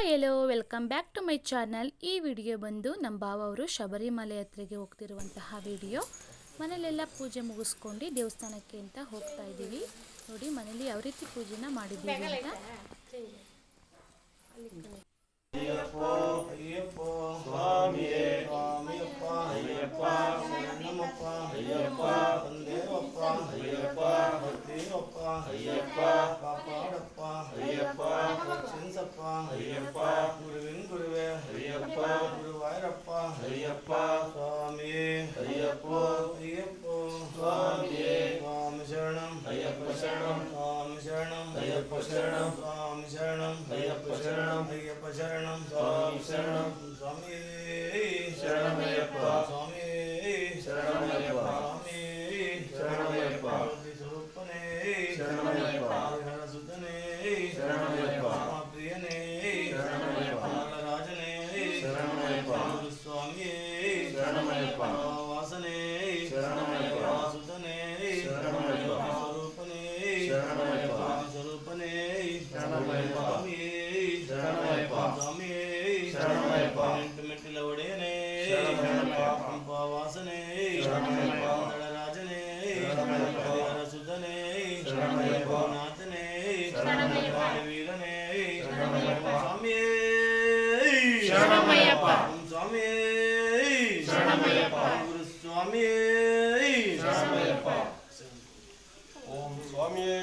Hi hello welcome back to my channel. ಈ video ಬಂದು ನಮ್ಮ ಭಾವ ಅವರು ಶಬರಿಮಲೆ ಯಾತ್ರೆಗೆ ಹೋಗ್ತಿರುವಂತಹ ವಿಡಿಯೋ. ಮನೇಲೆಲ್ಲ ಪೂಜೆ ಮುಗಿಸ್ಕೊಂಡು ದೇವಸ್ಥಾನಕ್ಕೆ ಅಂತ ಹೋಗ್ತಾ ಇದ್ದೀವಿ. ನೋಡಿ ಮನೇಲಿ ಯಾವ ರೀತಿ ಪೂಜೆನ ಮಾಡಿದ್ದೀವಿ ಅಂತ. ಅಯ್ಯಪ್ಪ ಅಯ್ಯಪ್ಪ ಸ್ವಾಮಿಯೇ ಸ್ವಾಮಿಯಪ್ಪ ಅಯ್ಯಪ್ಪ ಶರಣಮಪ್ಪ ಅಯ್ಯಪ್ಪ ತಂದೇವಪ್ಪ ಅಯ್ಯಪ್ಪ ಭಕ್ತಿಯಪ್ಪ ಅಯ್ಯಪ್ಪ ಕಾಪಾಡಪ್ಪ ಅಯ್ಯಪ್ಪ ರಕ್ಷಿಸಪ್ಪ ಅಯ್ಯಪ್ಪ ಗುರುವಿನ ಗುರುವೇ ಅಯ್ಯಪ್ಪ ಗುರುವಾಯರಪ್ಪ ಅಯ್ಯಪ್ಪ ಸ್ವಾಮಿಯೇ ಅಯ್ಯಪ್ಪ ಅಯ್ಯಪ್ಪ ಸ್ವಾಮಿಯೇ ಸ್ವಾಮಿ ಶರಣಂ ಅಯ್ಯಪ್ಪ ಶರಣಂ ಸ್ವಾಮಿ ಶರಣಂ ಅಯ್ಯಪ್ಪ ಶರಣಂ ಸ್ವಾಮಿ ಶರಣಂ ಅಯ್ಯಪ್ಪ ಶರಣಂ ಅಯ್ಯಪ್ಪ ಶರಣಂ ಸ್ವಾಮಿ ಶರಣಂ ಸ್ವಾಮಿ ಶರಣಮಯ್ಯಪ್ಪ ಸ್ವಾಮಿ ಶರಣಮಯ್ಯಪ್ಪ ಸ್ವಾಮಿ ಶರಣಮಯ್ಯಪ್ಪ ಸ್ವರೂಪನೇ ಶರಣಮಯ್ಯಪ್ಪ ಹರಸುತನೇ ಶರಣಮಯ್ಯಪ್ಪ ಪ್ರಿಯನೇ ಶರಣಮಯ್ಯಪ್ಪ ರಾಜನೇ ಶರಣಮಯ್ಯಪ್ಪ ಸ್ವಾಮಿಯೇ ಶರಣಮಯ್ಯಪ್ಪ ವಾಸನೇ ಶರಣಮಯ್ಯಪ್ಪ ಸುತನೇ ಶರಣಮಯ್ಯಪ್ಪ ಸ್ವರೂಪನೇ ಶರಣಮಯ್ಯಪ್ಪ ಸ್ವರೂಪನೇ ಶರಣಮಯ್ಯಪ್ಪ ಸ್ವಾಮಿಯೇ ಶರಣಮಯ್ಯಪ್ಪ ಸ್ವಾಮಿಯೇ ಶರಣಮಯ್ಯಪ್ಪ ಮೆಟ್ಟಿಲ ಒಡೆಯನೇ ಶರಣಮಯ್ಯಪ್ಪ ಪಂಪ ವಾಸನೇ ಶರಣಮಯ್ಯಪ್ಪ ರಾಜನೇ ಶರಣಮಯ್ಯಪ್ಪ ಹರಸುತನೇ ಶರಣಮಯ್ಯಪ್ಪ ನಾಥನೇ ಶರಣಮಯ್ಯಪ್ಪ ವೀರನೇ ಶರಣಮಯ್ಯಪ್ಪ ಸ್ವಾಮಿಯೇ ಶರಣಮಯ್ಯಪ್ಪ ಸ್ವಾಮಿಯೇ ಶರಣಮಯ್ಯಪ್ಪ ಗುರು ಸ್ವಾಮಿಯೇ ಶರಣಮಯ್ಯಪ್ಪ ಓಂ ಸ್ವಾಮಿಯೇ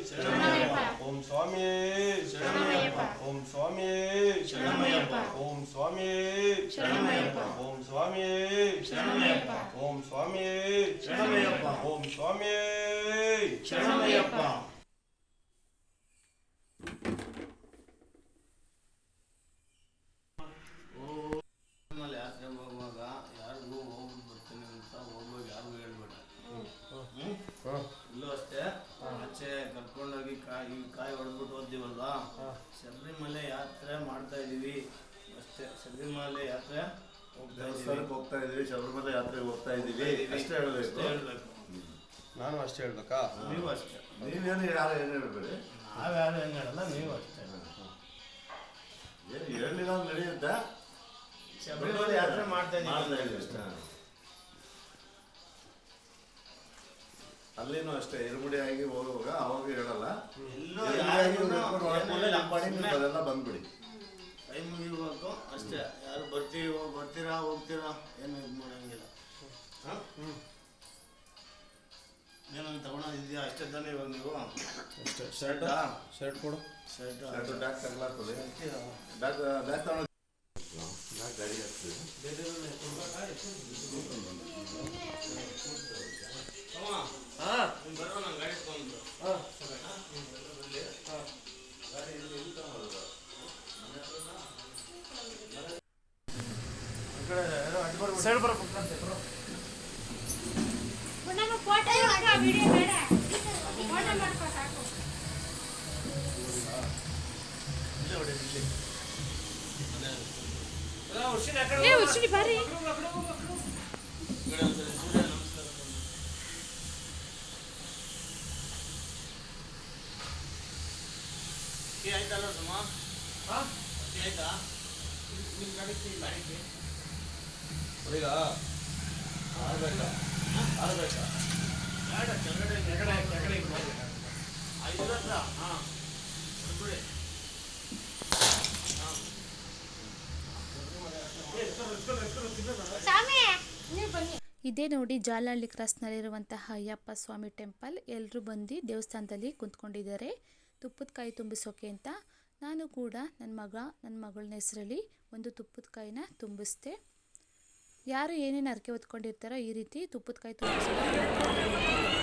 ಶರಣಮಯ್ಯಪ್ಪ ಓಂ ಸ್ವಾಮಿಯೇ ಶರಣಮಯ್ಯಪ್ಪ ಓಂ ಸ್ವಾಮಿಯೇ ಶರಣಮಯ್ಯಪ್ಪ ಓಂ ಸ್ವಾಮಿಯೇ ಶರಣಮಯ್ಯಪ್ಪ ಓಂ ಸ್ವಾಮಿಯೇ ಶರಣಮಯ್ಯಪ್ಪ ಓಂ ಸ್ವಾಮಿಯೇ ಶರಣಮಯ್ಯಪ್ಪ ಓಂ ಸ್ವಾಮಿಯೇ ಶರಣಮಯ್ಯಪ್ಪ. ಯಾತ್ರೆಗೆ ಹೋಗುವಾಗ ಯಾರಿಗೂ ಹೋಗಿ ಬರ್ತೀನಿ ಅಂತ ಹೋಗುವಾಗ ಯಾರಿಗೂ ಹೇಳ್ಬೇಡ. ಇಲ್ಲೂ ಅಷ್ಟೇ ಆಚೆ ಕರ್ಕೊಂಡೋಗಿ ಕಾಯಿ ಹೊಡೆದ್ಬಿಟ್ಟು ಓದ್ತೀವಲ್ವ, ಶಬರಿಮಲೆ ಯಾತ್ರೆ ಮಾಡ್ತಾ ಇದೀವಿ ಅಷ್ಟೇ. ಶಬರಿಮಲೆ ಯಾತ್ರೆ ಹೋಗ್ತಾ ಇದೀವಿ, ಶಬರಿಮಲೆ ಯಾತ್ರೆಗೆ ಹೋಗ್ತಾ ಇದೀವಿ ಅಷ್ಟೇ ಹೇಳ್ಬೇಕು. ನಾನು ಅಷ್ಟೇ ಹೇಳ್ಬೇಕಾ? ನೀವು ಅಷ್ಟೇ. ನೀವೇನು ಯಾರು ಏನು ಹೇಳ್ಬೇಡಿ, ನಾವ್ಯಾರು ಏನು ಹೇಳಲ್ಲ, ನೀವು ಅಷ್ಟೇ. ಏನು ಹೇಳಲಿಲ್ಲ ನಡೆಯುತ್ತೆ. ಶಬರಿಮಲೆ ಯಾತ್ರೆ ಮಾಡ್ತಾ ಇದೀವಿ ಅಷ್ಟೇ. ಅಲ್ಲಿನೂ ಅಷ್ಟೇ ಇರುಮುಡಿ ಆಗಿ ಹೋಗುವಾಗ ಅವಾಗ ಹೇಳಲ್ಲ, ಅದೆಲ್ಲ ಬಂದ್ಬಿಡಿ, ಕೈ ಮುಗಿಬೇಕು ಅಷ್ಟೇ. ಯಾರು ಬರ್ತೀರಾ ಹೋಗ್ತೀರಾ ಏನು ಇದು ಮಾಡಂಗಿಲ್ಲ. ಏನಂತ ತಗೊಳೋದಿದೆಯಾ ಅಷ್ಟೇ ತಾನೇ ಇವಾಗ ನೀವು? ಅಷ್ಟೇ. ಶರ್ಟ್ ಕೊಡು. ಶರ್ಟ್ ಬ್ಯಾಗ್ ತಗೊಳ್ಳಾಗ್ತದೆ, ಬ್ಯಾಗ್ ತಗೊಂಡು ಗಾಡಿ ಹಾಕ್ತೀವಿ. ಬರೋ ನಾನು ಗಾಡಿ ತಗೊಂಡು ಸೈಡ್ ಬರ್ಬೇಕಂತೆ ಆಯ್ತಲ್ಲ ಸುಮ್ಮ ಆಯ್ತಾ ನಿಮ್ಮ ಗಾಡಿಗೆ ಈಗ ಆಡ್ಬೇಕಾ ಬೇಡ ಕೆಳಗಡೆ ಐದು ಹತ್ರ ಹಾಂ ಬಿಡಿ. ಇದೇ ನೋಡಿ ಜಾಲಹಳ್ಳಿ ಕ್ರಾಸ್ನಲ್ಲಿರುವಂತಹ ಅಯ್ಯಪ್ಪ ಸ್ವಾಮಿ ಟೆಂಪಲ್. ಎಲ್ಲರೂ ಬಂದು ದೇವಸ್ಥಾನದಲ್ಲಿ ಕುಂತ್ಕೊಂಡಿದ್ದಾರೆ ತುಪ್ಪದ ಕಾಯಿ ತುಂಬಿಸೋಕೆ ಅಂತ. ನಾನು ಕೂಡ ನನ್ನ ಮಗಳನ್ನ ಹೆಸರಲ್ಲಿ ಒಂದು ತುಪ್ಪದ ಕಾಯಿನ ತುಂಬಿಸ್ದೆ. ಯಾರು ಏನೇನು ಹರಕೆ ಹೊತ್ಕೊಂಡಿರ್ತಾರೋ ಈ ರೀತಿ ತುಪ್ಪದ ಕಾಯಿ ತುಂಬಿಸೋಕೆ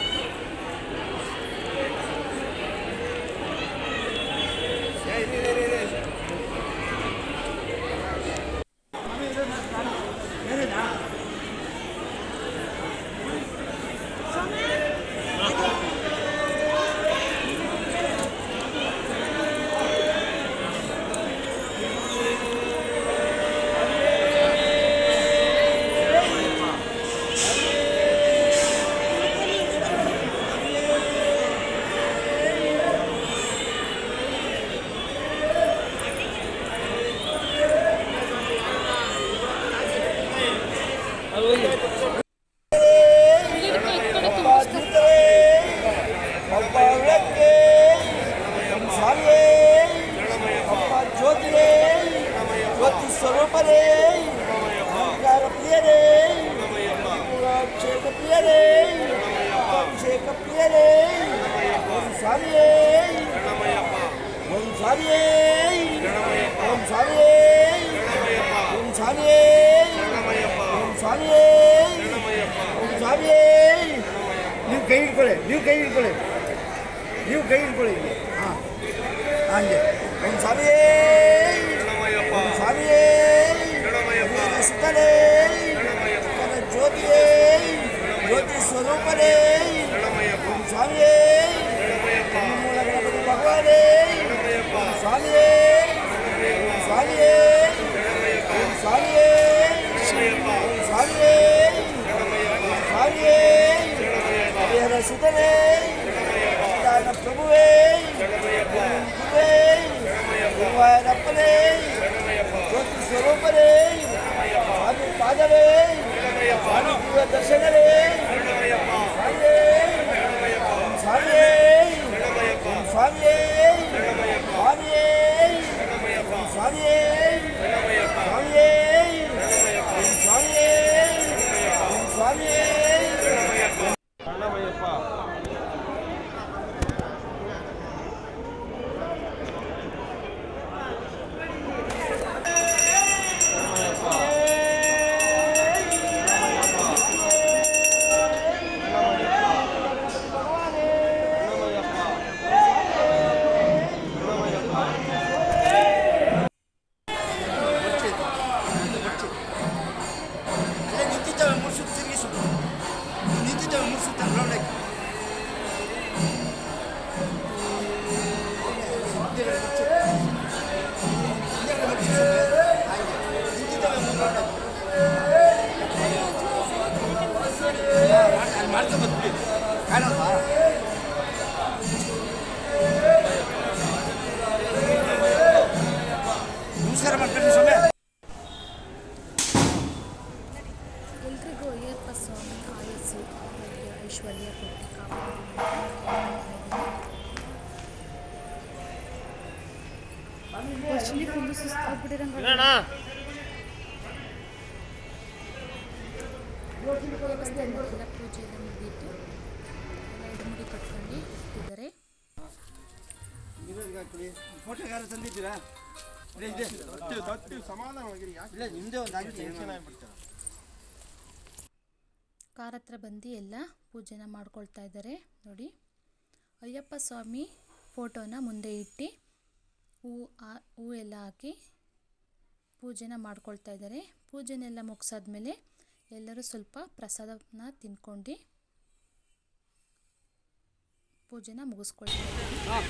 ಜ್ಯೋತಿಯೇ ಜ್ಯೋತಿ ಸ್ವರೂಪರೇ ಓಂಕಾರ ಪ್ರಿಯರೇ ಅಭಿಷೇಕ ಪ್ರಿಯರೇ ಅಭಿಷೇಕ ಪ್ರಿಯರೇ ಓಂ ಸ್ವಾಮಿಯೇ ಓಂ ಸ್ವಾಮಿಯೇ ಓಂ ಸ್ವಾಮಿಯೇ ಓಂ ಸ್ವಾಮಿಯೇ ಓಂ ಸ್ವಾಮಿಯೇ ಓಂ ಸ್ವಾಮಿಯೇ ನೀವು ಕೈ ಹಿಡ್ಕೊಳ್ಳಿ ಹಾಂ ಹಂಗೆ ಓಂ ಸ್ವಾಮಿಯೇ ಓಂ ಸ್ವಾಮಿಯೇ ಸುತ್ತಲೇ ಜ್ಯೋತಿಯೇ ಜ್ಯೋತಿ ಸ್ವರೂಪರೇ ಓಂ ಸ್ವಾಮಿಯೇ ಮೂಲ ಗಣಪತಿ ಭಗವಾನೇ ಓಂ ಸ್ವಾಮಿಯೇ ಓಂ ಸ್ವಾಮಿಯೇ ಓಂ ಸ್ವಾಮಿಯೇ ಓಂ ಸ್ವಾಮಿಯೇ ಓಂ ಸ್ವಾಮಿಯೇ ಹರಿಹರ ಸುತನೇ ದಾನ ಪ್ರಭುವೇ ಗುರುವೇ ಗುರುವಾಯರಪ್ಪನೇ ಜ್ಯೋತಿ ಸ್ವರೂಪರೇ ಸ್ವಾಮಿ ಪಾದವೇ ಸ್ವಾಮಿ ಗುರುವ ದರ್ಶನವೇ ಸ್ವಾಮಿಯೇ ಸ್ವಾಮಿಯೇ ಸ್ವಾಮಿಯೇ ಸ್ವಾಮಿಯೇ ಸ್ವಾಮಿಯೇ ಸ್ವಾಮಿಯೇ ಸ್ವಾಮಿಯೇ ಸ್ವಾಮಿಯೇ ನಮಸ್ಕಾರ ಮಾಡ್ತೀನಿ ಸ್ವಾಮಿ. ಎಲ್ರಿಗೂ ಅಯ್ಯಪ್ಪ ಸ್ವಾಮಿ ಆಯಸ್ಸು ಆರೋಗ್ಯ ಐಶ್ವರ್ಯ ಕೊಟ್ಟು ಕಾಪಾಡಿ ಫುಲ್ಲು ಸುಸ್ತಾಗ್ಬಿಟ್ಟಿರಂಗ ಎಲ್ಲ ಪೂಜೆ ಎಲ್ಲ ಮುಗಿಯಿತು. ಎಲ್ಲ ಎಡಮುಡಿ ಕಟ್ಕೊಂಡು ಇದ್ದಾರೆ. ಫೋಟೋಗಾರ ತಂದಿದ್ದೀರಾ? ನಿಮ್ಮದೇ ಒಂದು ಕಾರ್ ಹತ್ರ ಬಂದು ಎಲ್ಲ ಪೂಜೆನ ಮಾಡ್ಕೊಳ್ತಾ ಇದ್ದಾರೆ ನೋಡಿ. ಅಯ್ಯಪ್ಪ ಸ್ವಾಮಿ ಫೋಟೋನ ಮುಂದೆ ಇಟ್ಟು ಹೂ ಎಲ್ಲ ಹಾಕಿ ಪೂಜೆನ ಮಾಡ್ಕೊಳ್ತಾ ಇದ್ದಾರೆ. ಪೂಜೆನೆಲ್ಲ ಮುಗಿಸಾದ್ಮೇಲೆ ಎಲ್ಲರೂ ಸ್ವಲ್ಪ ಪ್ರಸಾದನ ತಿನ್ಕೊಂಡು ಪೂಜೆನ ಮುಗಿಸ್ಕೊಳ್ತಾ ಇದ್ದಾರೆ.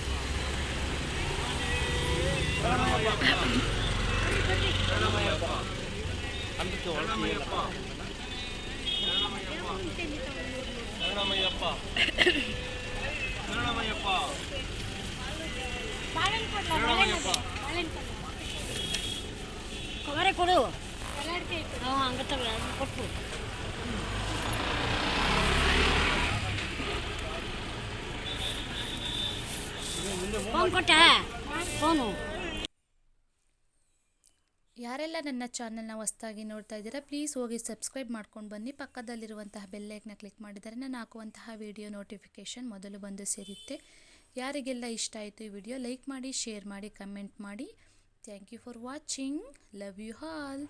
ಕವರೆ ಕೊಡು ಹಂಗ ಕೊಟ್ಟು ಫೋನ್ ಕೊಟ್ಟ ಫೋನು. ಯಾರೆಲ್ಲ ನನ್ನ ಚಾನಲ್ನ ಹೊಸದಾಗಿ ನೋಡ್ತಾ ಇದ್ದೀರಾ ಪ್ಲೀಸ್ ಹೋಗಿ ಸಬ್ಸ್ಕ್ರೈಬ್ ಮಾಡ್ಕೊಂಡು ಬನ್ನಿ. ಪಕ್ಕದಲ್ಲಿರುವಂತಹ ಬೆಲ್ಲೈಕ್ನ ಕ್ಲಿಕ್ ಮಾಡಿದರೆ ನಾನು ಹಾಕುವಂತಹ ವಿಡಿಯೋ ನೋಟಿಫಿಕೇಷನ್ ಮೊದಲು ಬಂದು ಸೇರುತ್ತೆ. ಯಾರಿಗೆಲ್ಲ ಇಷ್ಟ ಆಯಿತು ಈ ವಿಡಿಯೋ ಲೈಕ್ ಮಾಡಿ, ಶೇರ್ ಮಾಡಿ, ಕಮೆಂಟ್ ಮಾಡಿ. Thank you for watching. Love you all.